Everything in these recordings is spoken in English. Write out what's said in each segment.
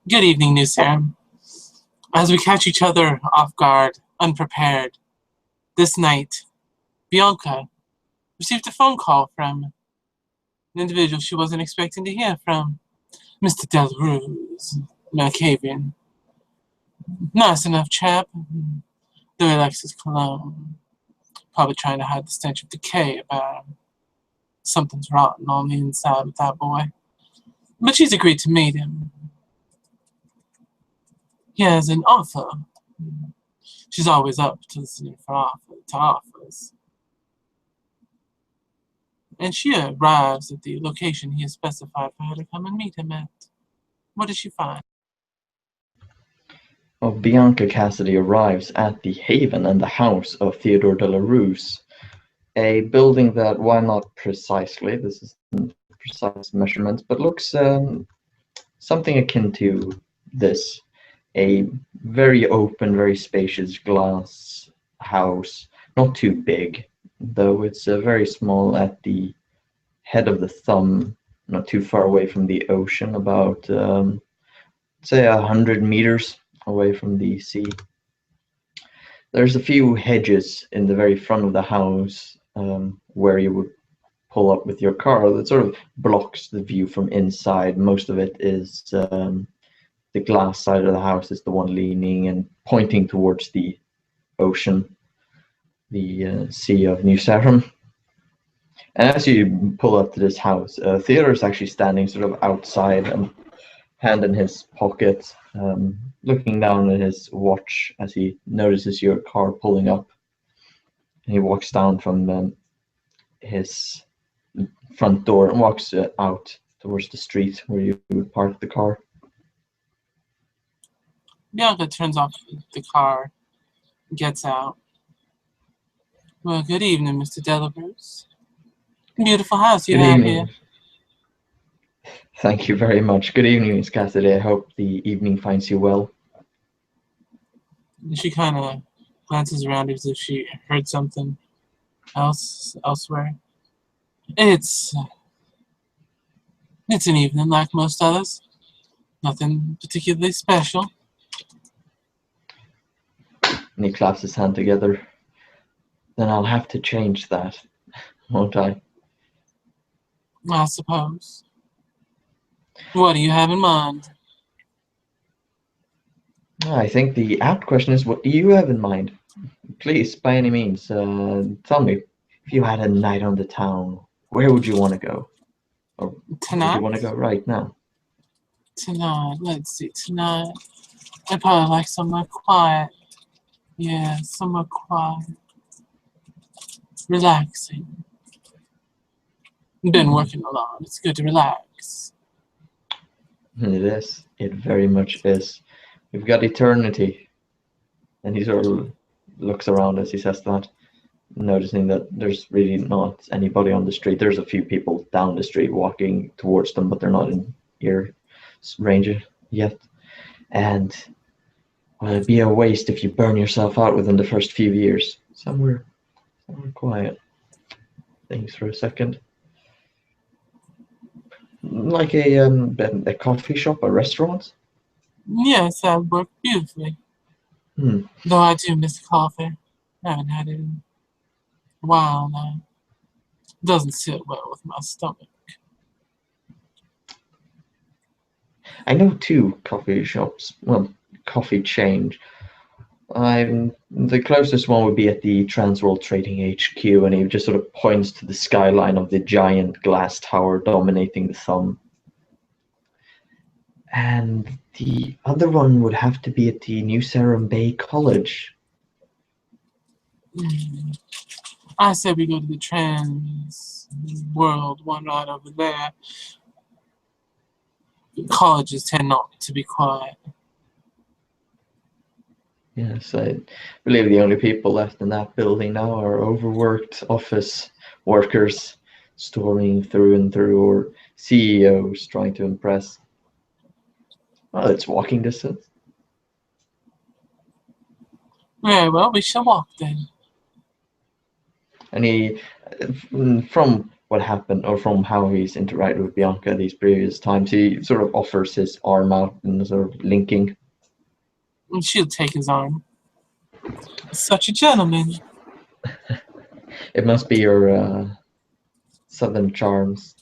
Good evening, New Serum. As we catch each other off guard, unprepared, this night, Bianca received a phone call from an individual she wasn't expecting to hear from, Mr. Delarose, Malkavian. Nice enough chap, though he likes his cologne. Probably trying to hide the stench of decay about him. Something's rotten on the inside with that boy. But she's agreed to meet him. He has an offer. She's always up to listening to offers. And she arrives at the location he has specified for her to come and meet him at. What does she find? Well, Bianca Cassidy arrives at the haven and the house of Theodore de la Ruse, a building that, while not precisely, this isn't precise measurements, but looks something akin to this. A very open, very spacious glass house, not too big, though it's very small at the head of the thumb, not too far away from the ocean, about say 100 meters away from the sea. There's a few hedges in the very front of the house where you would pull up with your car that sort of blocks the view from inside. Most of it is the glass side of the house is the one leaning and pointing towards the ocean, the Sea of New Sarum. And as you pull up to this house, Theodore is actually standing sort of outside and hand in his pocket, looking down at his watch as he notices your car pulling up. And he walks down from his front door and walks out towards the street where you would park the car. Bianca turns off the car, gets out. Well, good evening, Mr. Delarose. Beautiful house you have here. Thank you very much. Good evening, Miss Cassidy. I hope the evening finds you well. She kind of glances around as if she heard something elsewhere. It's an evening like most others. Nothing particularly special. And he claps his hand together. Then I'll have to change that, won't I? I suppose. What do you have in mind? I think the apt question is, what do you have in mind? Please, by any means, tell me. If you had a night on the town, where would you want to go? Or Tonight? Would you want to go right now? Tonight, let's see, tonight. I'd probably like somewhere quiet. Yeah, somewhere quiet. Relaxing. Been working a lot. It's good to relax. It is. It very much is. We've got eternity. And he sort of looks around as he says that, noticing that there's really not anybody on the street. There's a few people down the street walking towards them, but they're not in ear range yet. And well, it'd be a waste if you burn yourself out within the first few years. Somewhere quiet. Thanks for a second. Like a coffee shop, a restaurant? Yes, that would work beautifully. Though I do miss coffee. I haven't had it in a while now. It doesn't sit well with my stomach. I know two coffee shops, well, coffee chains. The closest one would be at the Transworld Trading HQ, and he just sort of points to the skyline of the giant glass tower dominating the thumb. And the other one would have to be at the New Sarum Bay College. I said we go to the Trans World one right over there. Colleges tend not to be quiet. Yes, I believe the only people left in that building now are overworked office workers storming through and through, or CEOs trying to impress. Well, it's walking distance. Very well, we shall walk then. And he, from what happened, or from how he's interacted with Bianca these previous times. He sort of offers his arm out and sort of linking. And she'll take his arm. Such a gentleman. It must be your southern charms.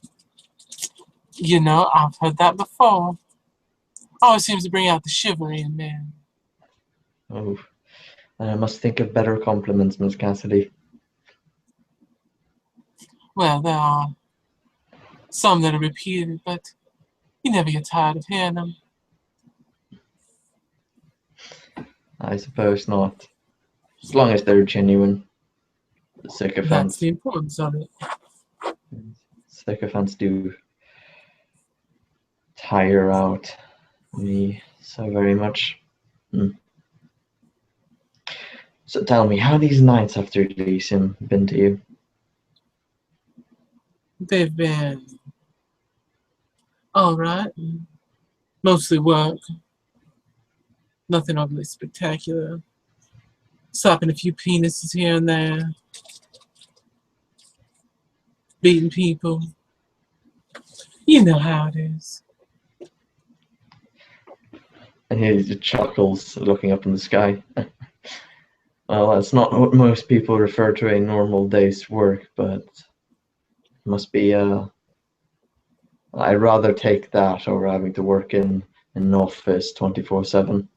You know, I've heard that before. Always seems to bring out the chivalry in men. Oh, and I must think of better compliments, Miss Cassidy. Well, there are some that are repeated, but you never get tired of hearing them. I suppose not. As long as they're genuine. That's Sycophants. the importance of it. Sycophants do tire out me so very much. So tell me, how these nights after Elysium been to you? They've been all right. Mostly work. Nothing overly spectacular. Slapping a few penises here and there. Beating people. You know how it is. And he just chuckles, looking up in the sky. Well, that's not what most people refer to a normal day's work, but it must be I'd rather take that over having to work in an office 24/7.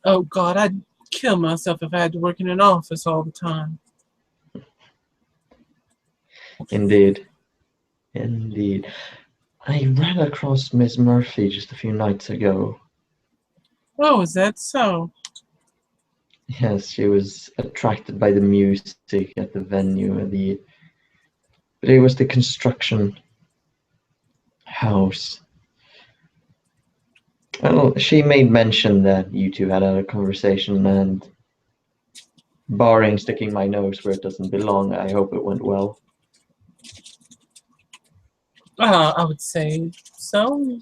Oh God, I'd kill myself if I had to work in an office all the time. Indeed. Indeed. I ran across Miss Murphy just a few nights ago. Oh, is that so? Yes, she was attracted by the music at the venue. But it was the construction house. Well, she made mention that you two had a conversation, and barring sticking my nose where it doesn't belong, I hope it went well. I would say so.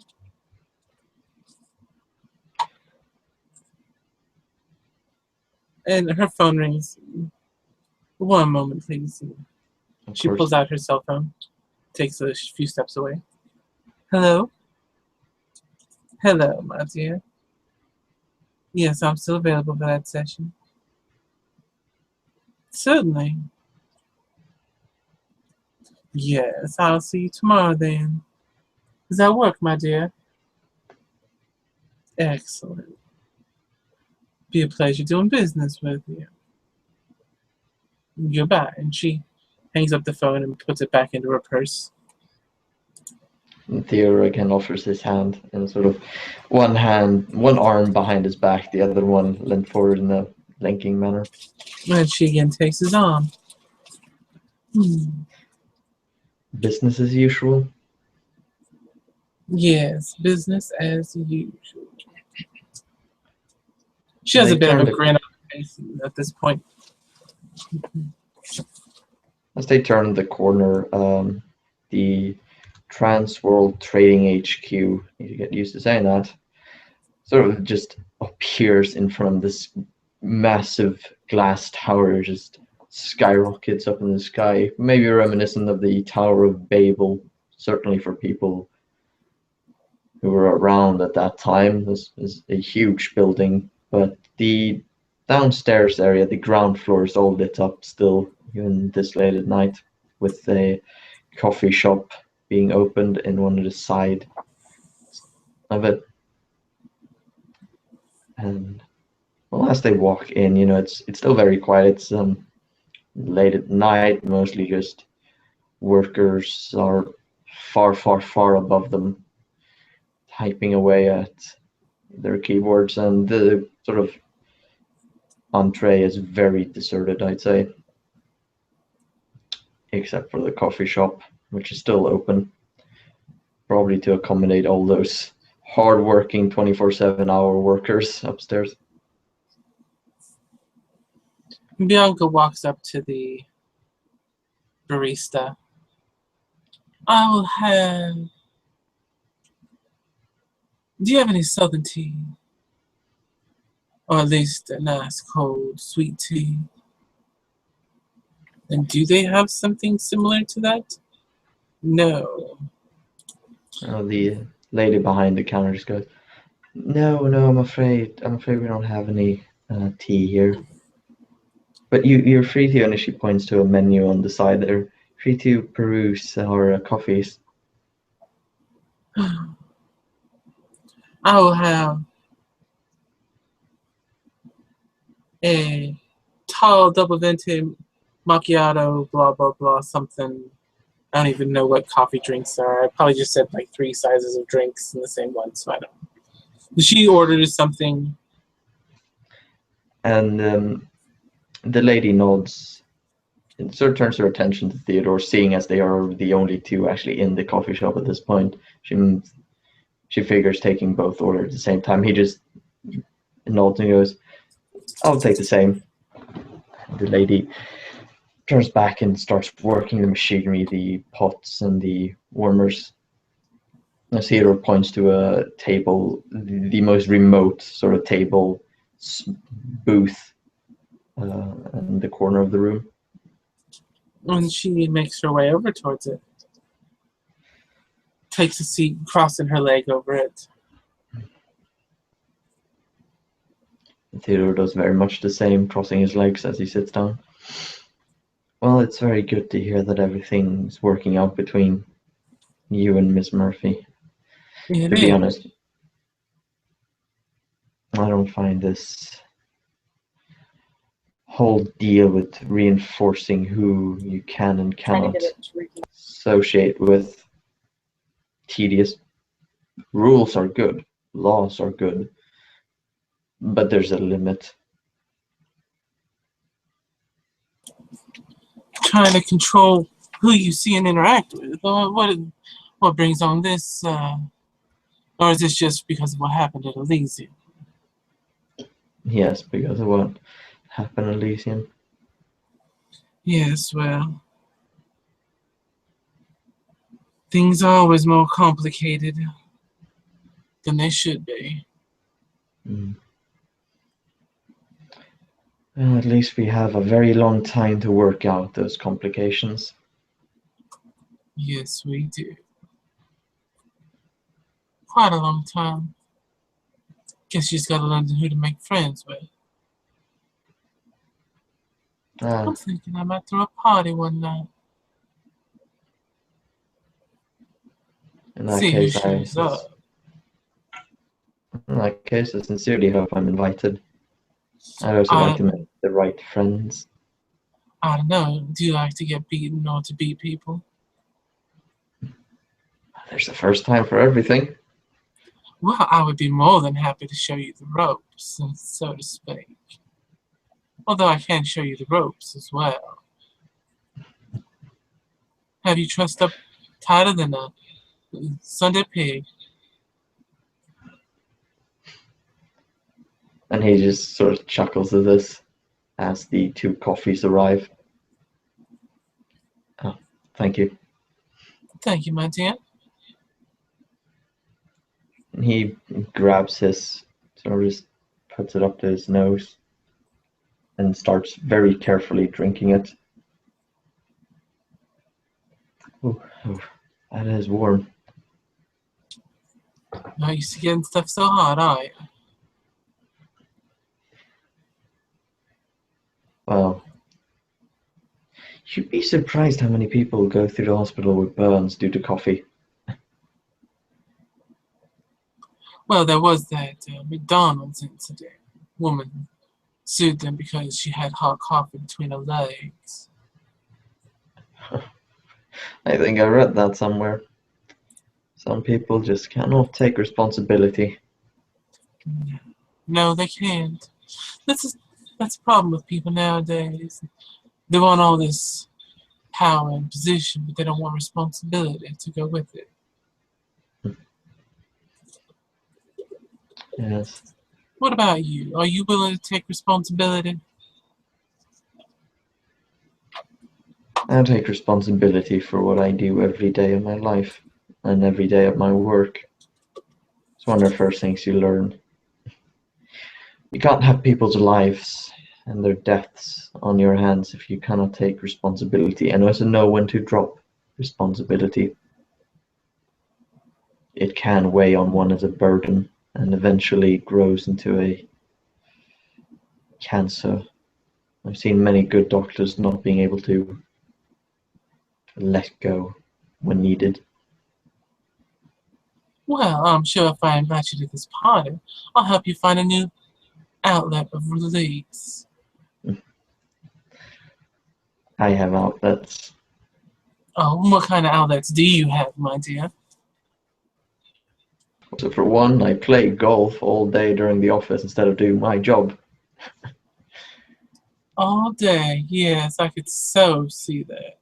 And her phone rings. One moment, please. Of She course. pulls out her cell phone, takes a few steps away. Hello? Hello, my dear. Yes, I'm still available for that session. Certainly. Yes, I'll see you tomorrow then. Does that work, my dear? Excellent. Be a pleasure doing business with you. Goodbye. And she hangs up the phone and puts it back into her purse. And Theo again offers his hand, and sort of one arm behind his back, the other one leant forward in a linking manner. And she again takes his arm. Business as usual. Yes, business as usual. She has a They bit of a turned grin on her face at this point. As they turn the corner, the Trans World Trading HQ, you get used to saying that, sort of just appears in front of this massive glass tower, just skyrockets up in the sky, maybe reminiscent of the Tower of Babel, certainly for people who were around at that time. This is a huge building, but the downstairs area, the ground floor, is all lit up still, even this late at night, with a coffee shop being opened in one of the side of it. And well, as they walk in, it's still very quiet. It's late at night, mostly just workers are far, far, far above them, typing away at their keyboards, and the sort of entree is very deserted, I'd say, except for the coffee shop, which is still open, probably to accommodate all those hard-working 24/7 hour workers upstairs. Bianca walks up to the barista. I will have... Do you have any southern tea? Or at least a nice cold sweet tea? And do they have something similar to that? No. The lady behind the counter just goes, "No, I'm afraid we don't have any tea here. But you're free to," and she points to a menu on the side there, "free to peruse our coffees." I will have a tall double venti macchiato, blah, blah, blah, something. I don't even know what coffee drinks are. I probably just said like 3 sizes of drinks in the same one, so I don't know. She ordered something. And the lady nods and sort of turns her attention to Theodore, seeing as they are the only two actually in the coffee shop at this point. She figures taking both orders at the same time. He just nods and goes, "I'll take the same." The lady turns back and starts working the machinery, the pots and the warmers. As Theodore points to a table, the most remote sort of table booth in the corner of the room. And she makes her way over towards it. Takes a seat, crossing her leg over it. Theodore does very much the same, crossing his legs as he sits down. "Well, it's very good to hear that everything's working out between you and Miss Murphy. It To be is. honest, I don't find this whole deal with reinforcing who you can and cannot associate with tedious. Rules are good, laws are good, but there's a limit." Trying to control who you see and interact with. What brings on this? Or is this just because of what happened at Elysium? Yes, because of what happened at Elysium. Yes, well, things are always more complicated than they should be. Mm. Well, at least we have a very long time to work out those complications. Yes, we do. Quite a long time. Guess you just gotta learn who to make friends with. I'm thinking I might throw a party one night. In that See who case, shows up. I sincerely hope I'm invited. I'd also like to make the right friends. I don't know. Do you like to get beaten or to beat people? There's a first time for everything. Well, I would be more than happy to show you the ropes, so to speak. Although I can show you the ropes as well. Have you trussed up tighter than a Sunday pig? And he just sort of chuckles at this as the 2 coffees arrive. "Oh, thank you." Thank you, my dear. And he grabs his, sort of just puts it up to his nose and starts very carefully drinking it. Oh, that is warm. Not used to getting stuff so hot, are you? Well, you'd be surprised how many people go through the hospital with burns due to coffee. Well, there was that McDonald's incident. Woman sued them because she had hot coffee between her legs. I think I read that somewhere. Some people just cannot take responsibility. No, they can't. That's the problem with people nowadays. They want all this power and position, but they don't want responsibility to go with it. Yes. What about you? Are you willing to take responsibility? I take responsibility for what I do every day of my life and every day of my work. It's one of the first things you learn. You can't have people's lives and their deaths on your hands if you cannot take responsibility and also know when to drop responsibility. It can weigh on one as a burden and eventually grows into a cancer. I've seen many good doctors not being able to let go when needed. Well, I'm sure if I invite you to this party, I'll help you find a new outlet of release. I have outlets. Oh, what kind of outlets do you have, my dear? So for one, I play golf all day during the office instead of doing my job. All day, yes, I could so see that.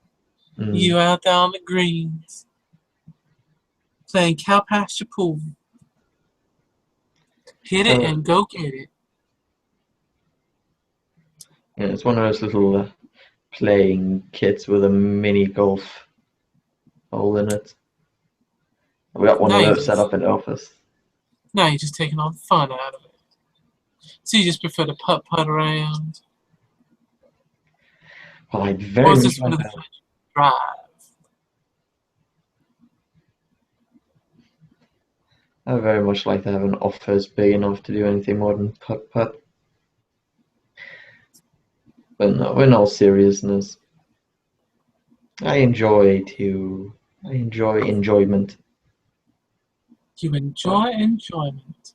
You out there on the greens, playing cow pasture pool. Hit it and go get it. Yeah, it's one of those little playing kits with a mini golf hole in it. We got one Now of you those set just, up in the office. now you're just taking all the fun out of it. So you just prefer to putt around, Well, I'd or very is much this one like of the that. fun drive? I very much like to have an office big enough to do anything more than putt. But no, in all seriousness, I enjoy enjoyment. You But enjoy enjoyment.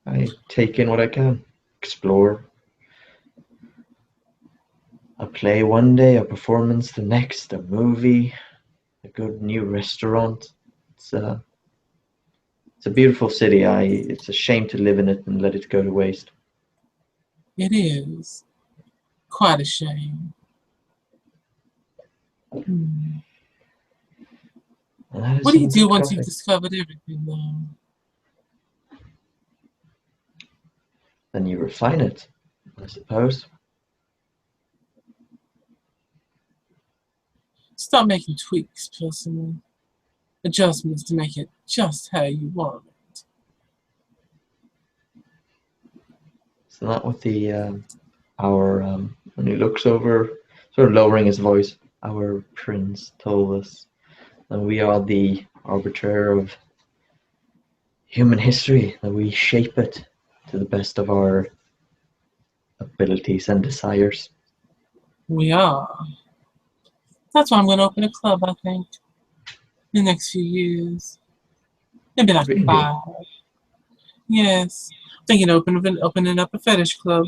I take in what I can, explore. A play one day, a performance the next, a movie, a good new restaurant. It's a it's a beautiful city. It's a shame to live in it and let it go to waste. It is quite a shame. Hmm. And that is What do you some do good once you've coffee. discovered everything, though? Then you refine it, I suppose. Start making tweaks, personally. Adjustments to make it just how you want it. Isn't that what the our when he looks over, sort of lowering his voice, our prince told us that we are the arbiter of human history, that we shape it to the best of our abilities and desires. We are. That's why I'm going to open a club, I think, in the next few years. Maybe like Really? 5. Yes. I'm thinking of opening up a fetish club.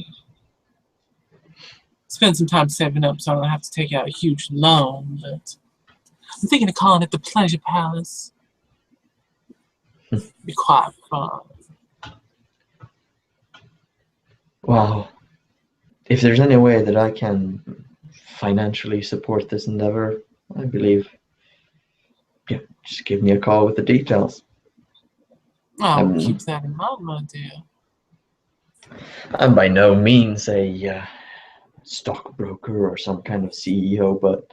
Spend some time saving up so I don't have to take out a huge loan, but I'm thinking of calling it the Pleasure Palace. Be quite fun. Wow. If there's any way that I can financially support this endeavor, I believe, yeah, just give me a call with the details. I'll keep I'm, that in mind, my dear. I'm by no means a stockbroker or some kind of CEO, but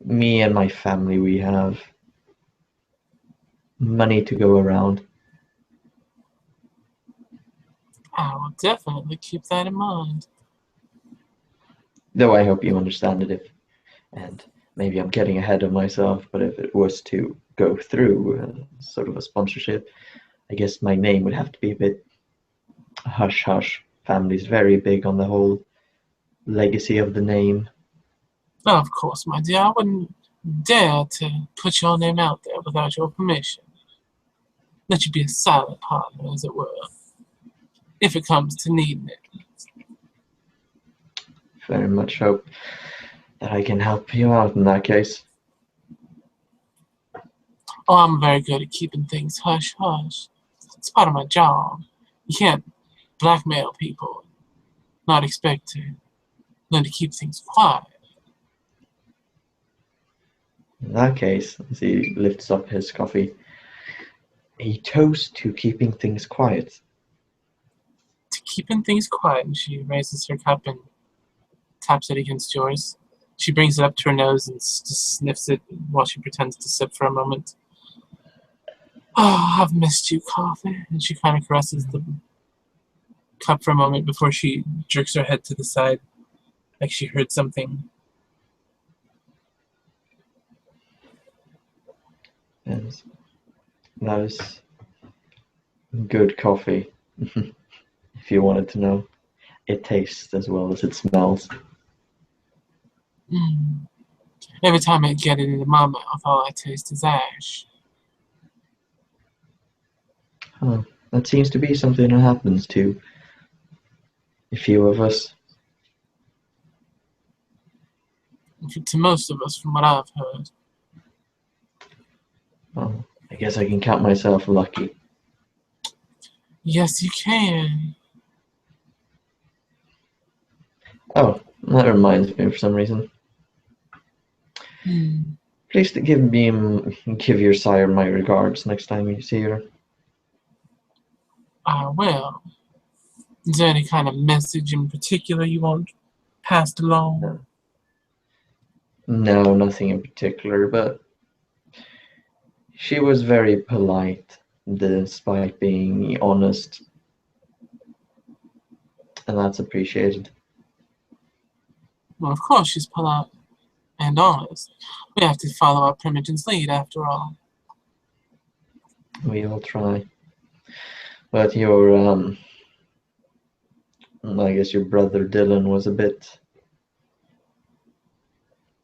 me and my family, we have money to go around. I'll definitely keep that in mind. Though I hope you understand it if, and maybe I'm getting ahead of myself, but if it was to go through sort of a sponsorship, I guess my name would have to be a bit hush hush. Family's very big on the whole legacy of the name. Oh, of course, my dear. I wouldn't dare to put your name out there without your permission. Let you be a silent partner, as it were, if it comes to needing it. Very much hope that I can help you out in that case. Oh, I'm very good at keeping things hush hush. It's part of my job. You can't blackmail people, not expect to learn to keep things quiet. In that case, as he lifts up his coffee, a toast to keeping things quiet. To keeping things quiet, and she raises her cup and taps it against yours. She brings it up to her nose and just sniffs it while she pretends to sip for a moment. Oh, I've missed you, coffee. And she kind of caresses the cup for a moment before she jerks her head to the side, like she heard something. And that is good coffee, if you wanted to know. It tastes as well as it smells. Mm. Every time I get it into my mouth, all I taste is ash. Huh. That seems to be something that happens to a few of us. To most of us, from what I've heard. Well, I guess I can count myself lucky. Yes, you can. Oh, that reminds me for some reason. Hmm. Please give your sire my regards next time you see her. I will. Is there any kind of message in particular you want passed along? No, nothing in particular, but she was very polite despite being honest, and that's appreciated. Well, of course she's polite and honest. We have to follow our Primogen's lead, after all. We all try. But I guess your brother Dylan was a bit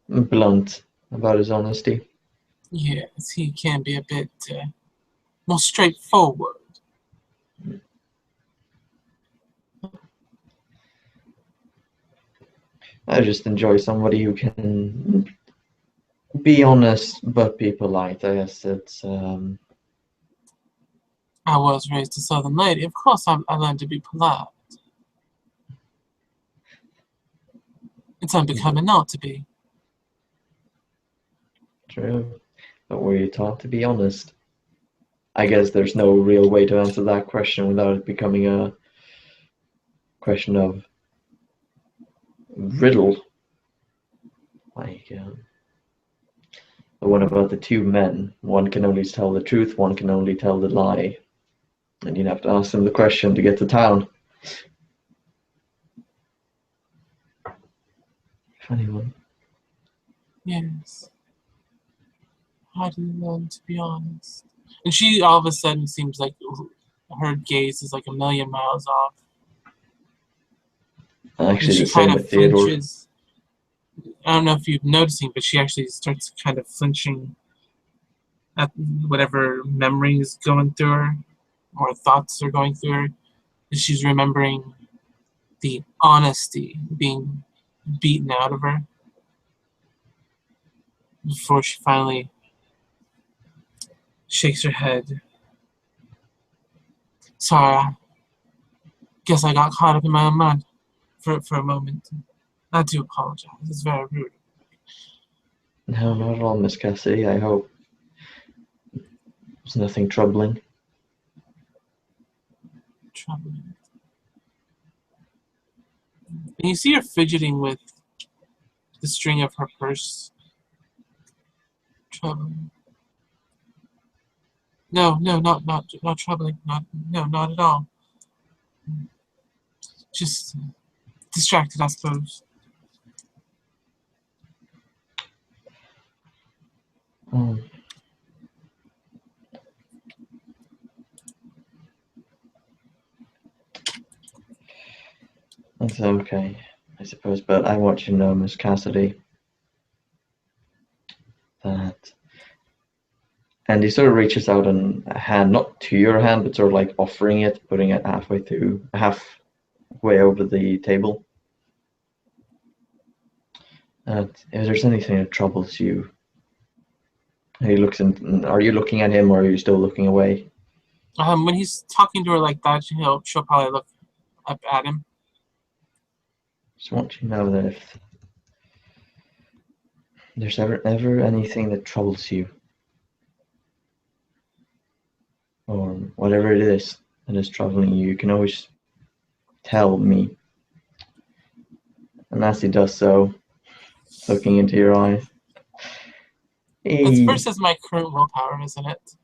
blunt about his honesty. Yes, he can be a bit more straightforward. I just enjoy somebody who can be honest but be polite. I guess it's I was raised a Southern lady. Of course, I learned to be polite. It's unbecoming not to be. true. But were you taught to be honest? I guess there's no real way to answer that question without it becoming a question of riddle. Like the one about the two men. One can only tell the truth, one can only tell the lie. And you'd have to ask them the question to get to town. Funny one. Yes. How do you learn to be honest? And she all of a sudden seems like her gaze is like a million miles off. And Actually, she the kind same of with Theodore. flinches. I don't know if you're noticing, but she actually starts kind of flinching at whatever memory is going through her or thoughts are going through her. And she's remembering the honesty being beaten out of her before she finally shakes her head. Sorry, I guess I got caught up in my own mind for a moment. I do apologize. It's very rude. No, not at all, Miss Cassidy. I hope there's nothing troubling. Troubling. And you see her fidgeting with the string of her purse. Troubling. No, not troubling. Not at all. Just distracted, I suppose. Um, that's okay, I suppose. But I want you to know, Miss Cassidy, that. And he sort of reaches out a hand, not to your hand, but sort of like offering it, putting it halfway over the table. And if there's anything that troubles you, he looks in. Are you looking at him, or are you still looking away? When he's talking to her like that, she'll probably look up at him. Just want you to know that if there's ever anything that troubles you, or whatever it is that is troubling you, you can always tell me. And as he does so, looking into your eyes, That's he, versus my current willpower, isn't it?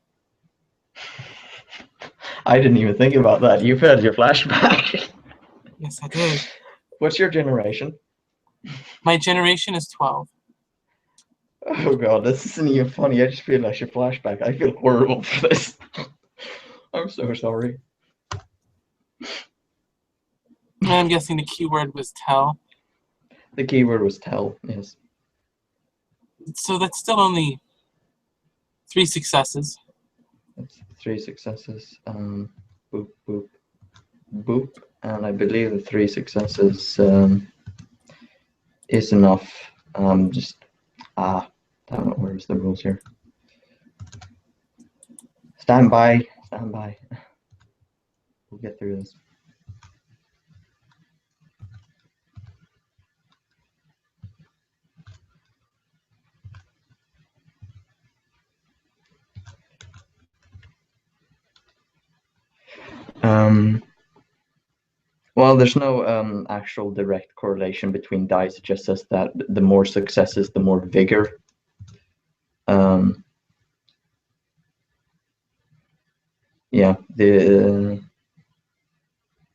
I didn't even think about that. You've had your flashback. Yes, I did. What's your generation? My generation is 12. Oh god, this isn't even funny. I just feel like a flashback. I feel horrible for this. I'm so sorry. And I'm guessing the keyword was tell. The keyword was tell, yes. So that's still only 3 successes. That's 3 successes. Boop, boop, boop. And I believe the 3 successes is enough. Damn it, where's the rules here? Stand by. We'll get through this. Well, there's no actual direct correlation between dice. It just says that the more successes, the more vigor. Yeah, the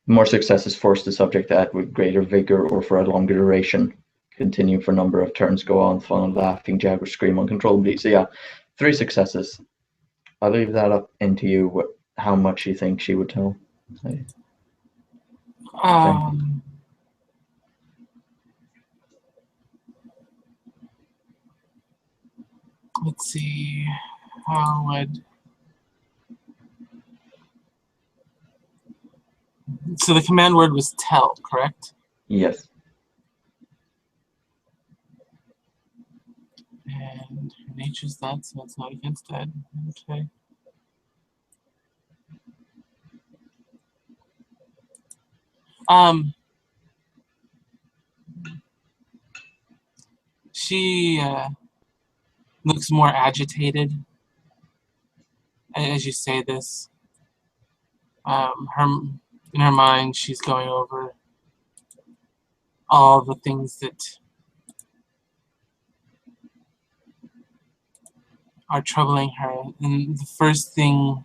more successes force the subject to act with greater vigor or for a longer duration. Continue for a number of turns, go on, fun, laughing, jag, or scream uncontrollably. So yeah, 3 successes. I'll leave that up into you, how much you think she would tell. Let's see. How would... So the command word was tell, correct? Yes. And her nature's that, so it's not against that. Okay. She looks more agitated as you say this. In her mind, she's going over all the things that are troubling her. And the first thing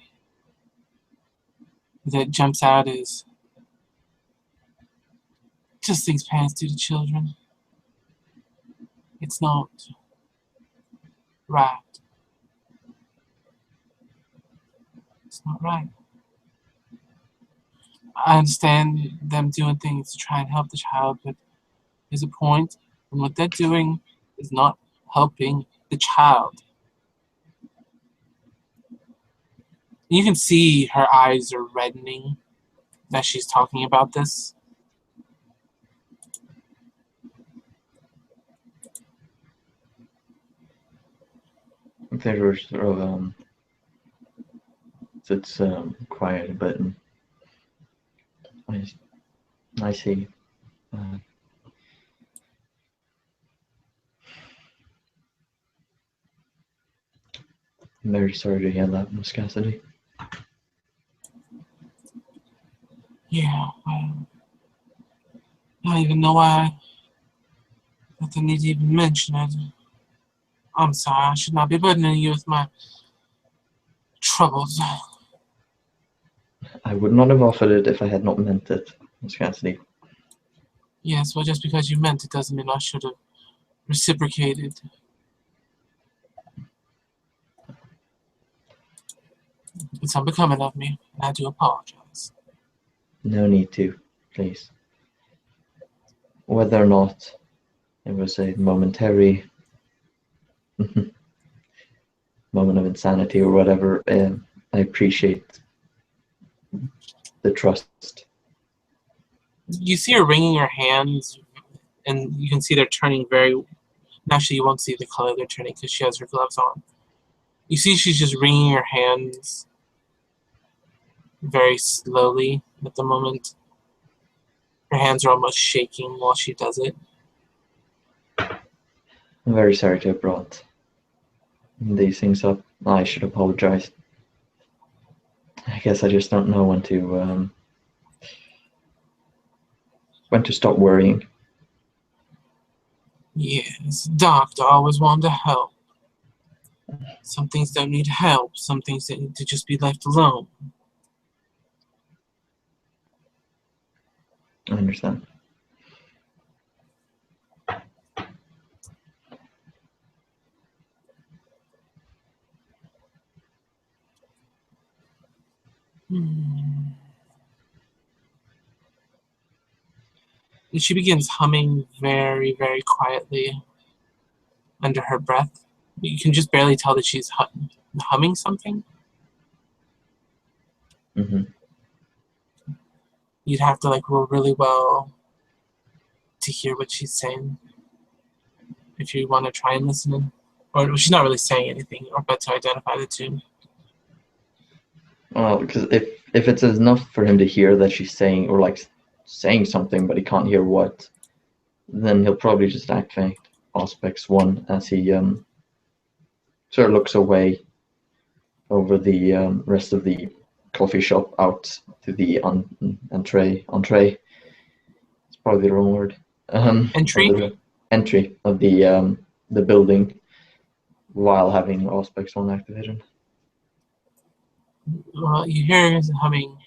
that jumps out is just things parents do to children. It's not right. It's not right. I understand them doing things to try and help the child, but there's a point when what they're doing is not helping the child. You can see her eyes are reddening as she's talking about this. There's sort of it's quiet a bit. And I see. I'm very sorry to hear that, Miss Cassidy. Yeah, I don't even know why I didn't need to even mention it. I'm sorry, I should not be burdening you with my troubles. I would not have offered it if I had not meant it, Miss Cassidy. Yes, well, just because you meant it doesn't mean I should have reciprocated. It's unbecoming of me, and I do apologize. No need to, please. Whether or not it was a momentary moment of insanity or whatever, I appreciate the trust. You see her wringing her hands, and you can see they're turning very... Actually, you won't see the color they're turning because she has her gloves on. You see she's just wringing her hands very slowly at the moment. Her hands are almost shaking while she does it. I'm very sorry to have brought these things up. I should apologize. I guess I just don't know when to stop worrying. Yes, doctor always wanted to help. Some things don't need help. Some things that need to just be left alone. I understand. And she begins humming very, very quietly under her breath. You can just barely tell that she's humming something. Mm-hmm. You'd have to roll really well to hear what she's saying if you want to try and listen in. Or she's not really saying anything, but to identify the tune. Well, because if it's enough for him to hear that she's saying or saying something, but he can't hear what, then he'll probably just activate Auspex 1 as he sort of looks away over the rest of the coffee shop out to the entree. It's probably the wrong word. Entry? Of the entry of the building while having Auspex 1 activated. Well, you hear her humming.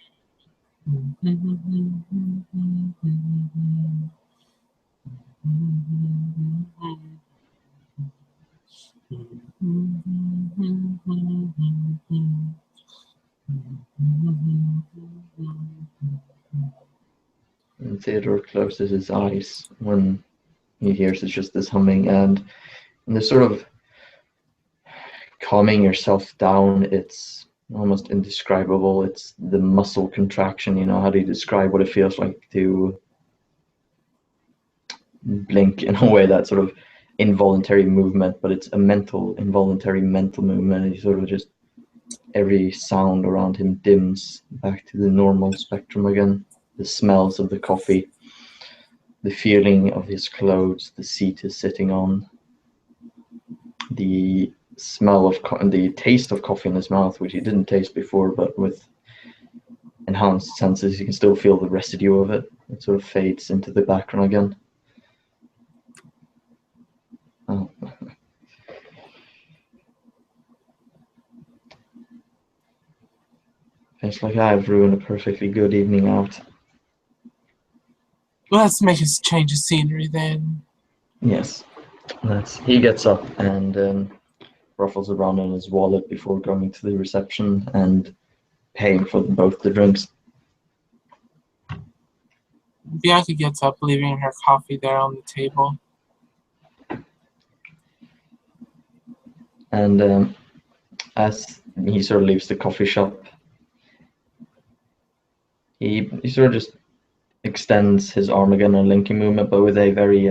And Theodore closes his eyes when he hears it's just this humming, and this sort of calming yourself down. It's almost indescribable. It's the muscle contraction. How do you describe what it feels like to blink in a way, that sort of involuntary movement, but it's a involuntary mental movement. And he sort of just, every sound around him dims back to the normal spectrum again. The smells of the coffee, the feeling of his clothes, the seat he's sitting on, the smell of the taste of coffee in his mouth, which he didn't taste before, but with enhanced senses, you can still feel the residue of it. It sort of fades into the background again. Oh. It's like I've ruined a perfectly good evening out. Well, let's make us change of scenery then. Yes. He gets up and ruffles around in his wallet before going to the reception and paying for both the drinks. Bianca gets up, leaving her coffee there on the table. And as he sort of leaves the coffee shop, he sort of just extends his arm again in a linking movement, but with a very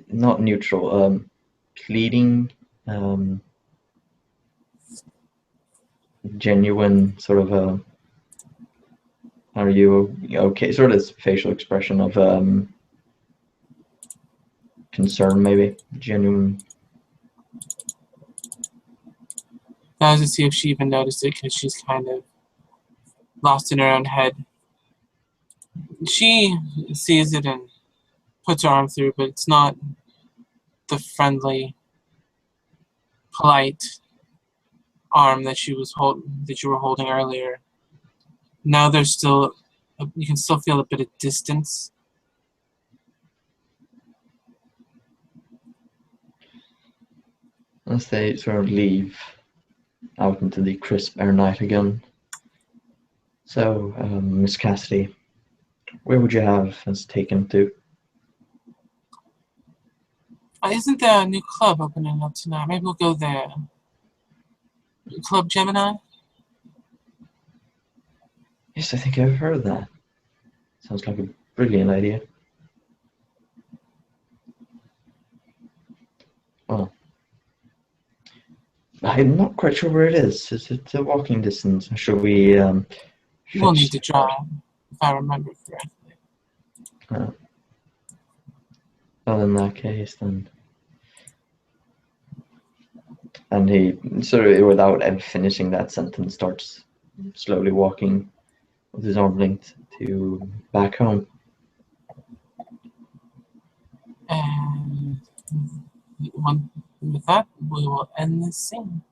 not neutral, pleading, genuine sort of are you okay? Sort of this facial expression of concern, maybe genuine. I was to see if she even noticed it because she's kind of lost in her own head. She sees it and puts her arm through, but it's not the friendly, polite arm that you were holding earlier. Now there's still, you can still feel a bit of distance. As they sort of leave out into the crisp air night again. So, Miss Cassidy, where would you have us taken to? Isn't there a new club opening up tonight? Maybe we'll go there. Club Gemini? Yes, I think I've heard that. Sounds like a brilliant idea. Well, I'm not quite sure where it is. It's a walking distance. Should we We'll need to drive, if I remember correctly. Well, in that case, then. And he sort of, without finishing that sentence, starts slowly walking with his arm linked to back home. And with that, we will end this scene.